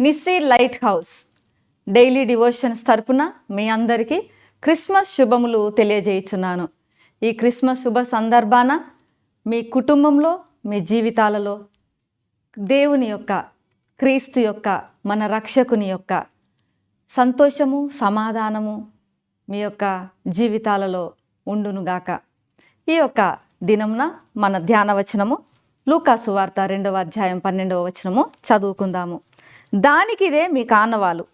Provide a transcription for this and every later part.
Nissy light house daily devotions తరపున మీ అందరికీ Christmas శుభములు తెలియజేయుచున్నాను. ఈ క్రిస్మస్ శుభ సందర్భాన మీ కుటుంబంలో, మీ జీవితాలలో దేవుని యొక్క, క్రీస్తు యొక్క, మన రక్షకుని యొక్క సంతోషము, సమాధానము మీ యొక్క జీవితాలలో ఉండునుగాక. ఈ యొక్క దినమున మన ధ్యానవచనము లూకా సువార్త 2వ అధ్యాయం 12వ వచనము చదువుకుందాము. దానికిదే మీ కానవాలు,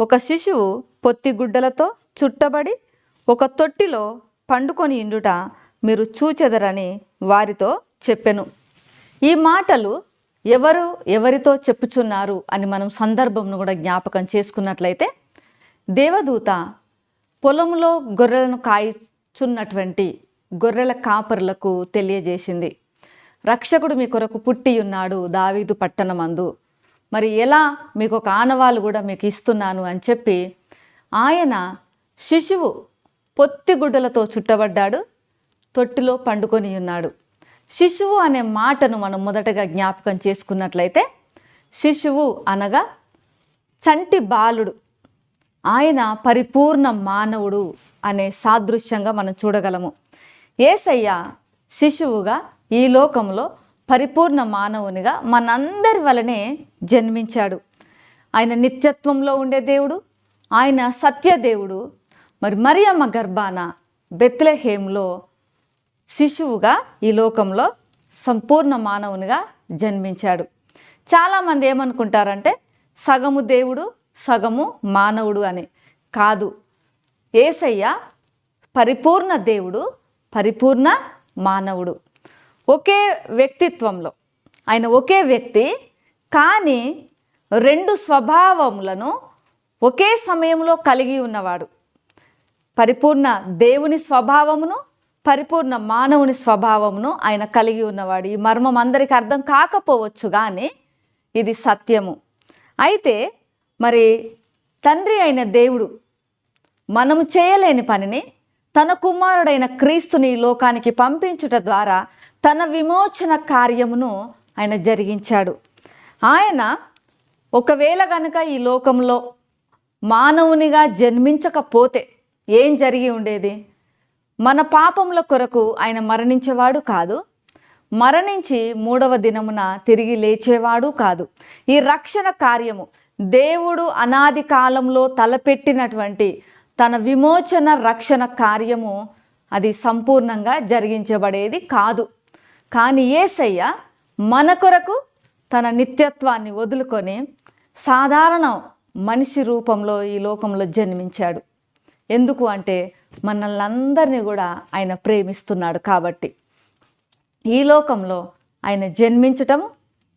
ఒక శిశువు పొత్తిగుడ్డలతో చుట్టబడి ఒక తొట్టిలో పండుకొని ఇండుట మీరు చూచెదరని వారితో చెప్పెను. ఈ మాటలు ఎవరితో చెప్పుచున్నారు అని మనం సందర్భంను కూడా జ్ఞాపకం చేసుకున్నట్లయితే, దేవదూత పొలంలో గొర్రెలను కాయుచున్నటువంటి గొర్రెల కాపరులకు తెలియజేసింది. రక్షకుడు మీ కొరకు పుట్టి ఉన్నాడు దావీదు పట్టణమందు, మరి ఎలా మీకు ఒక ఆనవాలు కూడా మీకు ఇస్తున్నాను అని చెప్పి, ఆయన శిశువు పొత్తిగుడ్డలతో చుట్టబడ్డాడు, తొట్టిలో పండుకొని ఉన్నాడు. శిశువు అనే మాటను మనం మొదటగా జ్ఞాపకం చేసుకున్నట్లయితే, శిశువు అనగా చంటి బాలుడు, ఆయన పరిపూర్ణ మానవుడు అనే సాదృశ్యంగా మనం చూడగలము. యేసయ్య శిశువుగా ఈ లోకంలో పరిపూర్ణ మానవునిగా మనందరి వలనే జన్మించాడు. ఆయన నిత్యత్వంలో ఉండే దేవుడు, ఆయన సత్యదేవుడు. మరి మరియమ్మ గర్భాన బెత్లెహేంలో శిశువుగా ఈ లోకంలో సంపూర్ణ మానవునిగా జన్మించాడు. చాలామంది ఏమనుకుంటారంటే సగము దేవుడు సగము మానవుడు అని. కాదు, యేసయ్య పరిపూర్ణ దేవుడు, పరిపూర్ణ మానవుడు. ఒకే వ్యక్తిత్వంలో ఆయన ఒకే వ్యక్తి, కానీ రెండు స్వభావములను ఒకే సమయంలో కలిగి ఉన్నవాడు. పరిపూర్ణ దేవుని స్వభావమును, పరిపూర్ణ మానవుని స్వభావమును ఆయన కలిగి ఉన్నవాడు. ఈ మర్మం అందరికీ అర్థం కాకపోవచ్చు, కానీ ఇది సత్యము. అయితే మరి తండ్రి అయిన దేవుడు మనము చేయలేని పనిని తన కుమారుడైన క్రీస్తుని ఈ లోకానికి పంపించుట ద్వారా తన విమోచన కార్యమును ఆయన జరిగించాడు. ఆయన ఒకవేళ కనుక ఈ లోకంలో మానవునిగా జన్మించకపోతే ఏం జరిగి ఉండేది? మన పాపముల కొరకు ఆయన మరణించేవాడు కాదు, మరణించి 3వ దినమున తిరిగి లేచేవాడు కాదు. ఈ రక్షణ కార్యము దేవుడు అనాది కాలంలో తలపెట్టినటువంటి తన విమోచన రక్షణ కార్యము అది సంపూర్ణంగా జరిగించబడేది కాదు. కానీ యేసయ్య మన కొరకు తన నిత్యత్వాన్ని వదులుకొని సాధారణ మనిషి రూపంలో ఈ లోకంలో జన్మించాడు. ఎందుకు అంటే మనల్ని అందరినీ కూడా ఆయన ప్రేమిస్తున్నాడు కాబట్టి. ఈ లోకంలో ఆయన జన్మించటం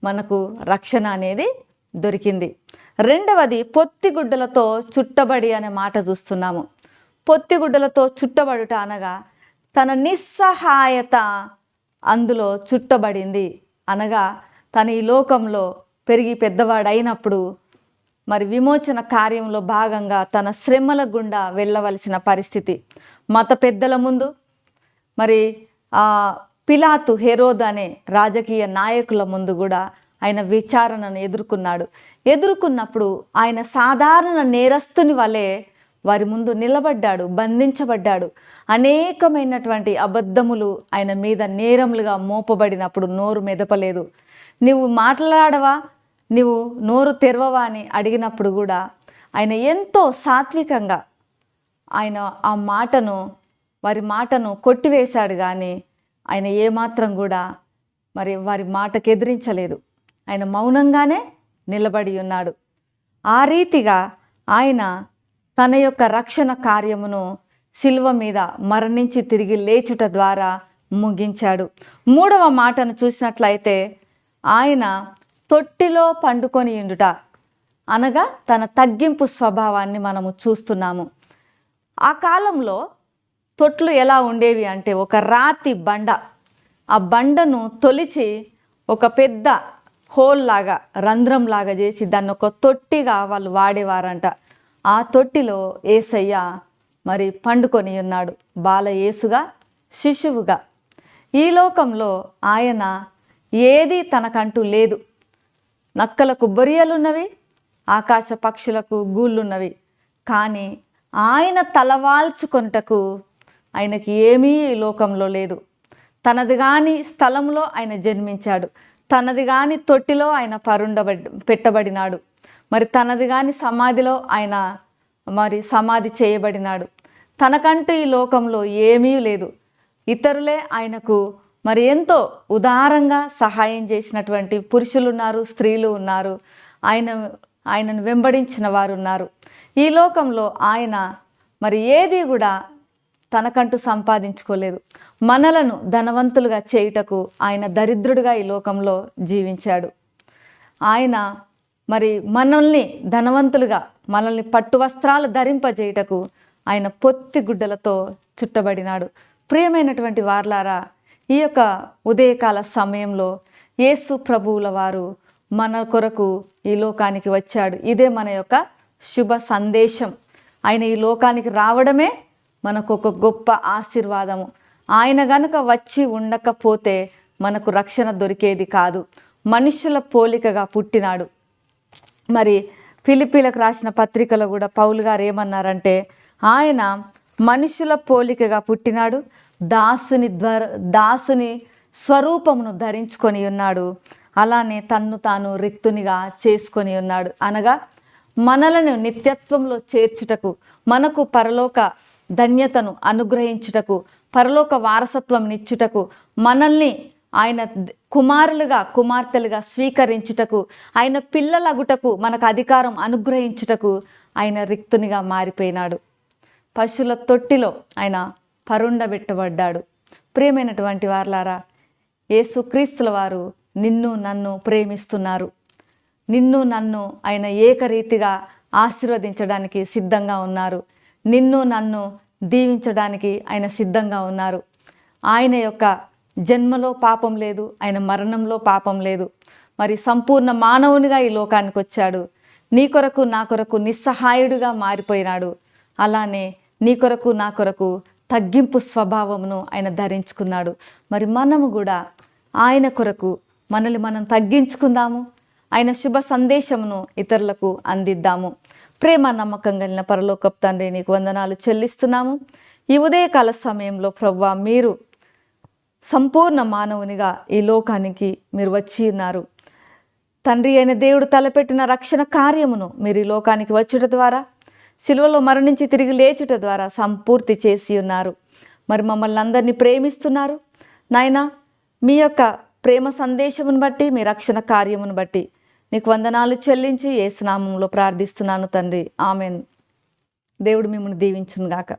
మనకు రక్షణ అనేది దొరికింది. రెండవది, పొత్తిగుడ్డలతో చుట్టబడి అనే మాట చూస్తున్నాము. పొత్తిగుడ్డలతో చుట్టబడుట అనగా తన నిస్సహాయత అందులో చుట్టబడింది. అనగా తన ఈ లోకంలో పెరిగి పెద్దవాడైనప్పుడు మరి విమోచన కార్యంలో భాగంగా తన శ్రమల గుండా వెళ్ళవలసిన పరిస్థితి. మత పెద్దల ముందు, మరి పిలాతు, హెరోద్ అనే రాజకీయ నాయకుల ముందు కూడా ఆయన విచారణను ఎదుర్కొన్నప్పుడు ఆయన సాధారణ నేరస్తుని వలె వారి ముందు నిలబడ్డాడు, బంధించబడ్డాడు. అనేకమైనటువంటి అబద్ధములు ఆయన మీద నేరములుగా మోపబడినప్పుడు నోరు మెదపలేదు. నువ్వు మాట్లాడవా, నువ్వు నోరు తెరవవా అని అడిగినప్పుడు కూడా ఆయన ఎంతో సాత్వికంగా ఆయన వారి మాటను కొట్టివేశాడు. కానీ ఆయన ఏమాత్రం కూడా మరి వారి మాటకు ఎదిరించలేదు. ఆయన మౌనంగానే నిలబడి ఉన్నాడు. ఆ రీతిగా ఆయన తన యొక్క రక్షణ కార్యమును శిలువ మీద మరణించి తిరిగి లేచుట ద్వారా ముగించాడు. 3వ మాటను చూసినట్లయితే, ఆయన తొట్టిలో పండుకొని ఉండుట అనగా తన తగ్గింపు స్వభావాన్ని మనము చూస్తున్నాము. ఆ కాలంలో తొట్లు ఎలా ఉండేవి అంటే, ఒక రాతి బండ, ఆ బండను తొలిచి ఒక పెద్ద హోల్ లాగా, రంధ్రం లాగా చేసి దాన్ని ఒక తొట్టిగా వాళ్ళు వాడేవారంట. ఆ తొట్టిలో యేసయ్య మరి పండుకొని ఉన్నాడు, బాల యేసుగా, శిశువుగా. ఈ లోకంలో ఆయన ఏది తనకంటూ లేదు. నక్కలకు బొరియలున్నవి, ఆకాశ పక్షులకు గూళ్ళున్నవి, కానీ ఆయన తలవాల్చుకొనుటకు ఆయనకి ఏమీ ఈ లోకంలో లేదు. తనది కాని స్థలంలో ఆయన జన్మించాడు, తనది కాని తొట్టిలో ఆయన పెట్టబడినాడు, మరి తనది కాని సమాధిలో ఆయన సమాధి చేయబడినాడు. తనకంటూ ఈ లోకంలో ఏమీ లేదు. ఇతరులే ఆయనకు ఎంతో ఉదారంగా సహాయం చేసినటువంటి పురుషులు ఉన్నారు, స్త్రీలు ఉన్నారు, ఆయనను వెంబడించిన వారు ఉన్నారు. ఈ లోకంలో ఆయన ఏది కూడా తనకంటూ సంపాదించుకోలేదు. మనలను ధనవంతులుగా చేయుటకు ఆయన దరిద్రుడిగా ఈ లోకంలో జీవించాడు. ఆయన మనల్ని ధనవంతులుగా, మనల్ని పట్టు వస్త్రాలు ధరింపజేయుటకు ఆయన పొత్తి గుడ్డలతో చుట్టబడినాడు. ప్రియమైనటువంటి వార్లారా, ఈ యొక్క ఉదయకాల సమయంలో యేసు ప్రభువుల వారు మన కొరకు ఈ లోకానికి వచ్చాడు. ఇదే మన యొక్క శుభ సందేశం. ఆయన ఈ లోకానికి రావడమే మనకు ఒక గొప్ప ఆశీర్వాదము. ఆయన గనుక వచ్చి ఉండకపోతే మనకు రక్షణ దొరికేది కాదు. మనుషుల పోలికగా పుట్టినాడు. ఫిలిప్పీలకు రాసిన పత్రికలో కూడా పౌలు గారు ఏమన్నారంటే, ఆయన మనుషుల పోలికగా పుట్టినాడు, దాసుని స్వరూపమును ధరించుకొని ఉన్నాడు, అలానే తన్ను తాను రిక్తునిగా చేసుకొని ఉన్నాడు. అనగా మనలను నిత్యత్వంలో చేర్చుటకు, మనకు పరలోక ధన్యతను అనుగ్రహించుటకు, పరలోక వారసత్వం నిచ్చుటకు, మనల్ని ఆయన కుమారులుగా కుమార్తెలుగా స్వీకరించుటకు, ఆయన పిల్లలగుటకు మనకు అధికారం అనుగ్రహించుటకు ఆయన రిక్తునిగా మారిపోయినాడు. పశువుల తొట్టిలో ఆయన పరుండబెట్టబడ్డాడు. ప్రియమైనటువంటి వారలారా, యేసుక్రీస్తుల వారు నిన్ను నన్ను ప్రేమిస్తున్నారు. నిన్ను నన్ను ఆయన ఏకరీతిగా ఆశీర్వదించడానికి సిద్ధంగా ఉన్నారు. నిన్ను నన్ను దీవించడానికి ఆయన సిద్ధంగా ఉన్నారు. ఆయన యొక్క జన్మలో పాపం లేదు, ఆయన మరణంలో పాపం లేదు. సంపూర్ణ మానవునిగా ఈ లోకానికి వచ్చాడు. నీ కొరకు నా కొరకు నిస్సహాయుడిగా మారిపోయినాడు. అలానే నీ కొరకు నా కొరకు తగ్గింపు స్వభావమును ఆయన ధరించుకున్నాడు. మనము కూడా ఆయన కొరకు మనల్ని మనం తగ్గించుకుందాము. ఆయన శుభ సందేశమును ఇతరులకు అందిద్దాము. ప్రేమ నమ్మకం కలిగిన పరలోకపు తండ్రి, నీకు వందనాలు చెల్లిస్తున్నాము. ఈ ఉదయకాల సమయంలో ప్రభువా, మీరు సంపూర్ణ మానవునిగా ఈ లోకానికి మీరు వచ్చి ఉన్నారు. తండ్రి అయిన దేవుడు తలపెట్టిన రక్షణ కార్యమును మీరు ఈ లోకానికి వచ్చుట ద్వారా, సిలువలో మరణించి తిరిగి లేచుట ద్వారా సంపూర్తి చేసి ఉన్నారు. మమ్మల్ని అందరినీ ప్రేమిస్తున్నారు నాయనా. మీ యొక్క ప్రేమ సందేశమును బట్టి, మీ రక్షణ కార్యమును బట్టి నీకు వందనాలు చెల్లించి యేసు నామములో ప్రార్థిస్తున్నాను తండ్రి. ఆమెన్. దేవుడు మిమ్మల్ని దీవించును గాక.